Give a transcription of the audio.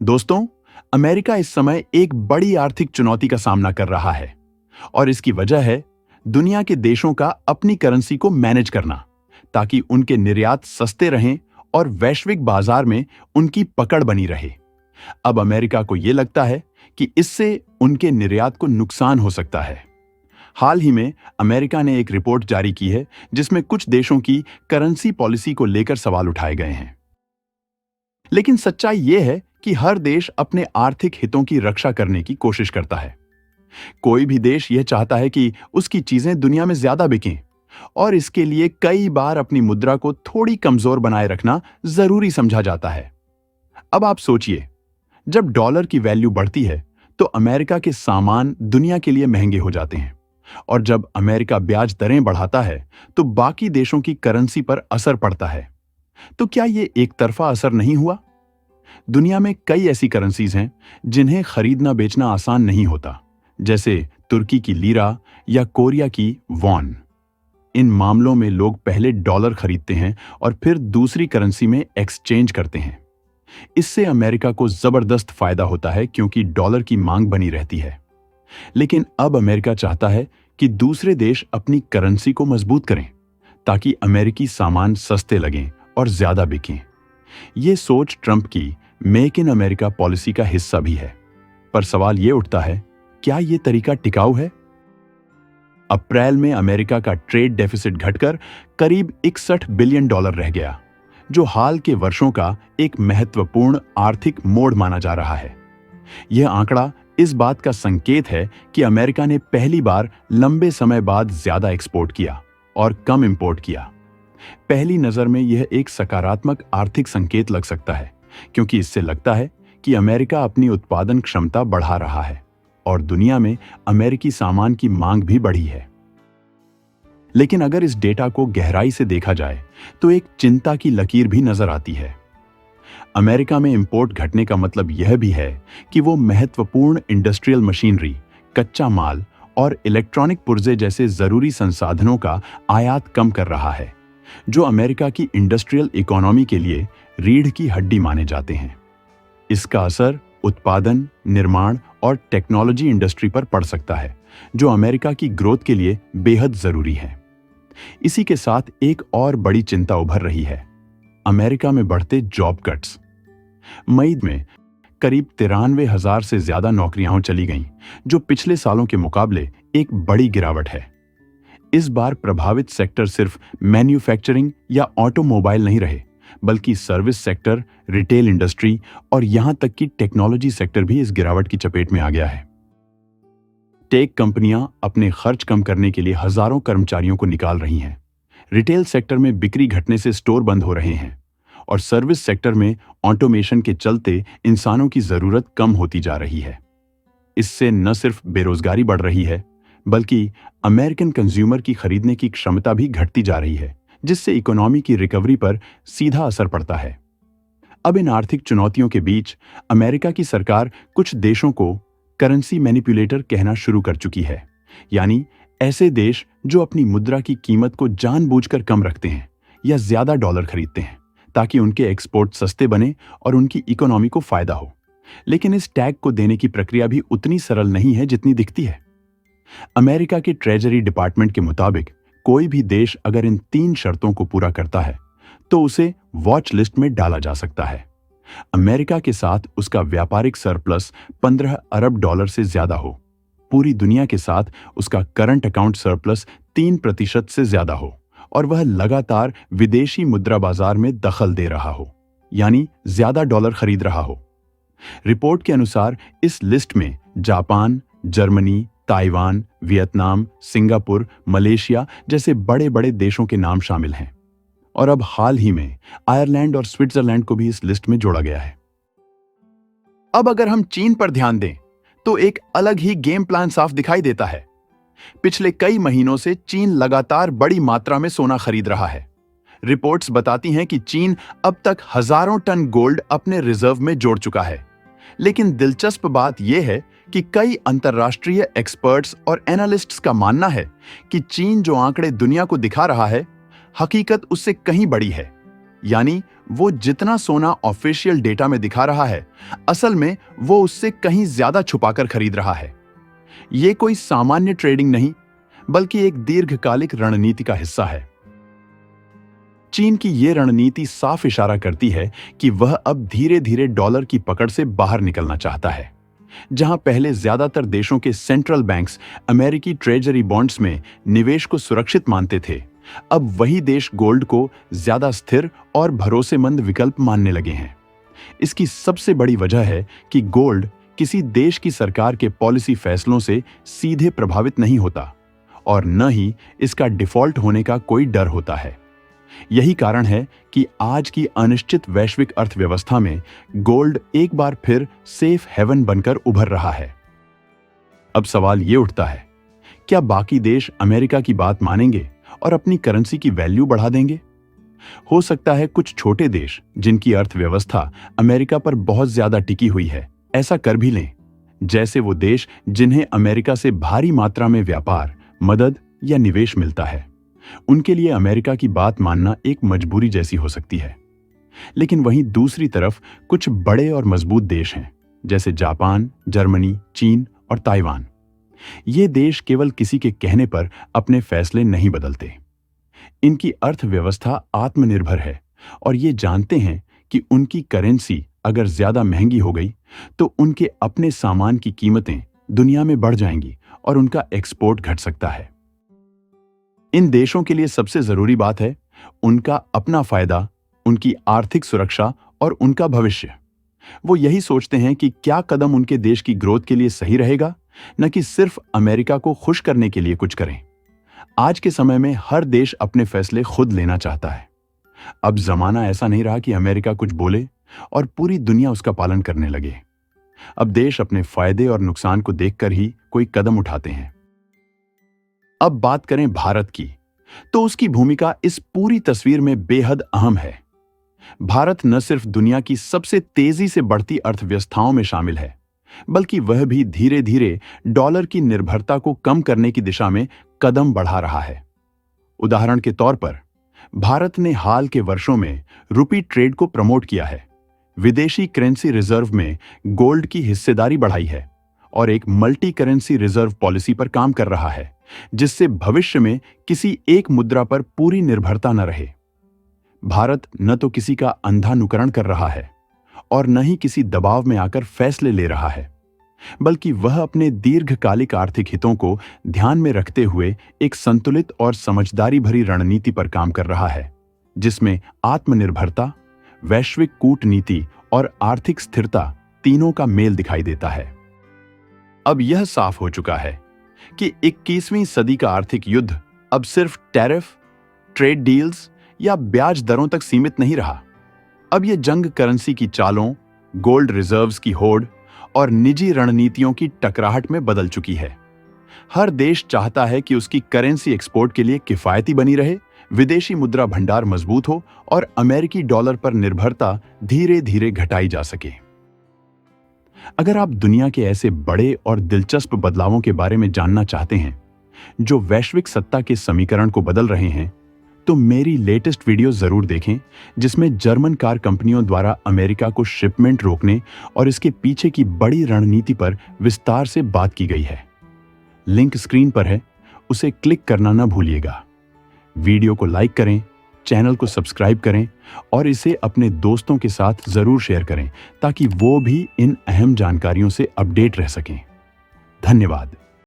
दोस्तों, अमेरिका इस समय एक बड़ी आर्थिक चुनौती का सामना कर रहा है और इसकी वजह है दुनिया के देशों का अपनी करेंसी को मैनेज करना ताकि उनके निर्यात सस्ते रहें और वैश्विक बाजार में उनकी पकड़ बनी रहे। अब अमेरिका को यह लगता है कि इससे उनके निर्यात को नुकसान हो सकता है। हाल ही में अमेरिका ने एक रिपोर्ट जारी की है जिसमें कुछ देशों की करेंसी पॉलिसी को लेकर सवाल उठाए गए हैं। लेकिन सच्चाई यह है कि हर देश अपने आर्थिक हितों की रक्षा करने की कोशिश करता है। कोई भी देश यह चाहता है कि उसकी चीजें दुनिया में ज्यादा बिकें और इसके लिए कई बार अपनी मुद्रा को थोड़ी कमजोर बनाए रखना जरूरी समझा जाता है। अब आप सोचिए, जब डॉलर की वैल्यू बढ़ती है तो अमेरिका के सामान दुनिया के लिए महंगे हो जाते हैं और जब अमेरिका ब्याज दरें बढ़ाता है तो बाकी देशों की करेंसी पर असर पड़ता है। तो क्या यह एक तरफा असर नहीं हुआ? दुनिया में कई ऐसी करेंसीज हैं जिन्हें खरीदना बेचना आसान नहीं होता, जैसे तुर्की की लीरा या कोरिया की वॉन। इन मामलों में लोग पहले डॉलर खरीदते हैं और फिर दूसरी करेंसी में एक्सचेंज करते हैं। इससे अमेरिका को जबरदस्त फायदा होता है क्योंकि डॉलर की मांग बनी रहती है। लेकिन अब अमेरिका चाहता है कि दूसरे देश अपनी करेंसी को मजबूत करें ताकि अमेरिकी सामान सस्ते लगें और ज्यादा बिकें। यह सोच ट्रंप की मेक इन अमेरिका पॉलिसी का हिस्सा भी है। पर सवाल यह उठता है, क्या यह तरीका टिकाऊ है? अप्रैल में अमेरिका का ट्रेड डेफिसिट घटकर करीब 61 बिलियन डॉलर रह गया, जो हाल के वर्षों का एक महत्वपूर्ण आर्थिक मोड़ माना जा रहा है। यह आंकड़ा इस बात का संकेत है कि अमेरिका ने पहली बार लंबे समय बाद ज्यादा एक्सपोर्ट किया और कम इंपोर्ट किया। पहली नजर में यह एक सकारात्मक आर्थिक संकेत लग सकता है, क्योंकि इससे लगता है कि अमेरिका अपनी उत्पादन क्षमता बढ़ा रहा है और दुनिया में अमेरिकी सामान की मांग भी बढ़ी है। लेकिन अगर इस डेटा को गहराई से देखा जाए तो एक चिंता की लकीर भी नजर आती है। अमेरिका में इंपोर्ट घटने का मतलब यह भी है कि वो महत्वपूर्ण इंडस्ट्रियल मशीनरी, कच्चा माल और इलेक्ट्रॉनिक पुर्जे जैसे जरूरी संसाधनों का आयात कम कर रहा है, जो अमेरिका की इंडस्ट्रियल इकोनॉमी के लिए रीढ़ की हड्डी माने जाते हैं। इसका असर उत्पादन, निर्माण और टेक्नोलॉजी इंडस्ट्री पर पड़ सकता है, जो अमेरिका की ग्रोथ के लिए बेहद जरूरी है। इसी के साथ एक और बड़ी चिंता उभर रही है, अमेरिका में बढ़ते जॉब कट्स। मई में करीब 93,000 से ज्यादा नौकरियां चली गईं, जो पिछले सालों के मुकाबले एक बड़ी गिरावट है। इस बार प्रभावित सेक्टर सिर्फ मैन्युफैक्चरिंग या ऑटोमोबाइल नहीं रहे, बल्कि सर्विस सेक्टर, रिटेल इंडस्ट्री और यहां तक कि टेक्नोलॉजी सेक्टर भी इस गिरावट की चपेट में आ गया है। टेक कंपनियां अपने खर्च कम करने के लिए हजारों कर्मचारियों को निकाल रही हैं। रिटेल सेक्टर में बिक्री घटने से स्टोर बंद हो रहे हैं और सर्विस सेक्टर में ऑटोमेशन के चलते इंसानों की जरूरत कम होती जा रही है। इससे न सिर्फ बेरोजगारी बढ़ रही है, बल्कि अमेरिकन कंज्यूमर की खरीदने की क्षमता भी घटती जा रही है, जिससे इकोनॉमी की रिकवरी पर सीधा असर पड़ता है। अब इन आर्थिक चुनौतियों के बीच अमेरिका की सरकार कुछ देशों को करेंसी मैनिपुलेटर कहना शुरू कर चुकी है, यानी ऐसे देश जो अपनी मुद्रा की कीमत को जानबूझकर कम रखते हैं या ज्यादा डॉलर खरीदते हैं ताकि उनके एक्सपोर्ट सस्ते बने और उनकी इकोनॉमी को फायदा हो। लेकिन इस टैग को देने की प्रक्रिया भी उतनी सरल नहीं है जितनी दिखती है। अमेरिका के ट्रेजरी डिपार्टमेंट के मुताबिक कोई भी देश अगर इन 3 शर्तों को पूरा करता है तो उसे वॉच लिस्ट में डाला जा सकता है। अमेरिका के साथ उसका व्यापारिक सरप्लस 15 अरब डॉलर से ज्यादा हो, पूरी दुनिया के साथ उसका करंट अकाउंट सरप्लस 3% से ज्यादा हो और वह लगातार विदेशी मुद्रा बाजार में दखल दे रहा हो, यानी ज्यादा डॉलर खरीद रहा हो। रिपोर्ट के अनुसार इस लिस्ट में Japan, Germany, Taiwan, Vietnam, Singapore, Malaysia जैसे बड़े बड़े देशों के नाम शामिल हैं और अब हाल ही में आयरलैंड और स्विट्जरलैंड को भी इस लिस्ट में जोड़ा गया है। अब अगर हम चीन पर ध्यान दें तो एक अलग ही गेम प्लान साफ दिखाई देता है। पिछले कई महीनों से चीन लगातार बड़ी मात्रा में सोना खरीद रहा है। रिपोर्ट्स बताती हैं कि चीन अब तक हजारों टन गोल्ड अपने रिजर्व में जोड़ चुका है। लेकिन दिलचस्प बात यह है कि कई अंतर्राष्ट्रीय एक्सपर्ट्स और एनालिस्ट्स का मानना है कि चीन जो आंकड़े दुनिया को दिखा रहा है, हकीकत उससे कहीं बड़ी है, यानी वो जितना सोना ऑफिशियल डेटा में दिखा रहा है, असल में वो उससे कहीं ज्यादा छुपाकर खरीद रहा है। ये कोई सामान्य ट्रेडिंग नहीं, बल्कि एक दीर्घकालिक रणनीति का हिस्सा है। चीन की ये रणनीति साफ इशारा करती है कि वह अब धीरे धीरे डॉलर की पकड़ से बाहर निकलना चाहता है। जहां पहले ज्यादातर देशों के सेंट्रल बैंक्स अमेरिकी ट्रेजरी बॉन्ड्स में निवेश को सुरक्षित मानते थे, अब वही देश गोल्ड को ज्यादा स्थिर और भरोसेमंद विकल्प मानने लगे हैं। इसकी सबसे बड़ी वजह है कि गोल्ड किसी देश की सरकार के पॉलिसी फैसलों से सीधे प्रभावित नहीं होता और न ही इसका डिफॉल्ट होने का कोई डर होता है। यही कारण है कि आज की अनिश्चित वैश्विक अर्थव्यवस्था में गोल्ड एक बार फिर सेफ हेवन बनकर उभर रहा है। अब सवाल ये उठता है, क्या बाकी देश अमेरिका की बात मानेंगे और अपनी करेंसी की वैल्यू बढ़ा देंगे? हो सकता है कुछ छोटे देश जिनकी अर्थव्यवस्था अमेरिका पर बहुत ज्यादा टिकी हुई है, ऐसा कर भी लें, जैसे वो देश जिन्हें अमेरिका से भारी मात्रा में व्यापार, मदद या निवेश मिलता है। उनके लिए अमेरिका की बात मानना एक मजबूरी जैसी हो सकती है। लेकिन वहीं दूसरी तरफ कुछ बड़े और मजबूत देश हैं, जैसे जापान, जर्मनी, चीन और ताइवान। ये देश केवल किसी के कहने पर अपने फैसले नहीं बदलते। इनकी अर्थव्यवस्था आत्मनिर्भर है और ये जानते हैं कि उनकी करेंसी अगर ज्यादा महंगी हो गई तो उनके अपने सामान की कीमतें दुनिया में बढ़ जाएंगी और उनका एक्सपोर्ट घट सकता है। इन देशों के लिए सबसे जरूरी बात है उनका अपना फायदा, उनकी आर्थिक सुरक्षा और उनका भविष्य। वो यही सोचते हैं कि क्या कदम उनके देश की ग्रोथ के लिए सही रहेगा, न कि सिर्फ अमेरिका को खुश करने के लिए कुछ करें। आज के समय में हर देश अपने फैसले खुद लेना चाहता है। अब जमाना ऐसा नहीं रहा कि अमेरिका कुछ बोले और पूरी दुनिया उसका पालन करने लगे। अब देश अपने फायदे और नुकसान को देखकर ही कोई कदम उठाते हैं। अब बात करें भारत की, तो उसकी भूमिका इस पूरी तस्वीर में बेहद अहम है। भारत न सिर्फ दुनिया की सबसे तेजी से बढ़ती अर्थव्यवस्थाओं में शामिल है, बल्कि वह भी धीरे धीरे डॉलर की निर्भरता को कम करने की दिशा में कदम बढ़ा रहा है। उदाहरण के तौर पर भारत ने हाल के वर्षों में रुपी ट्रेड को प्रमोट किया है, विदेशी करेंसी रिजर्व में गोल्ड की हिस्सेदारी बढ़ाई है और एक मल्टी करेंसी रिजर्व पॉलिसी पर काम कर रहा है, जिससे भविष्य में किसी एक मुद्रा पर पूरी निर्भरता न रहे। भारत न तो किसी का अंधा अनुकरण कर रहा है और न ही किसी दबाव में आकर फैसले ले रहा है, बल्कि वह अपने दीर्घकालिक आर्थिक हितों को ध्यान में रखते हुए एक संतुलित और समझदारी भरी रणनीति पर काम कर रहा है, जिसमें आत्मनिर्भरता, वैश्विक कूटनीति और आर्थिक स्थिरता तीनों का मेल दिखाई देता है। अब यह साफ हो चुका है कि 21वीं सदी का आर्थिक युद्ध अब सिर्फ टैरिफ, ट्रेड डील्स या ब्याज दरों तक सीमित नहीं रहा। अब यह जंग करेंसी की चालों, गोल्ड रिजर्व्स की होड़ और निजी रणनीतियों की टकराहट में बदल चुकी है। हर देश चाहता है कि उसकी करेंसी एक्सपोर्ट के लिए किफायती बनी रहे, विदेशी मुद्रा भंडार मजबूत हो और अमेरिकी डॉलर पर निर्भरता धीरे धीरे घटाई जा सके। अगर आप दुनिया के ऐसे बड़े और दिलचस्प बदलावों के बारे में जानना चाहते हैं जो वैश्विक सत्ता के समीकरण को बदल रहे हैं, तो मेरी लेटेस्ट वीडियो जरूर देखें, जिसमें जर्मन कार कंपनियों द्वारा अमेरिका को शिपमेंट रोकने और इसके पीछे की बड़ी रणनीति पर विस्तार से बात की गई है। लिंक स्क्रीन पर है, उसे क्लिक करना न भूलिएगा। वीडियो को लाइक करें, चैनल को सब्सक्राइब करें और इसे अपने दोस्तों के साथ जरूर शेयर करें ताकि वो भी इन अहम जानकारियों से अपडेट रह सकें। धन्यवाद।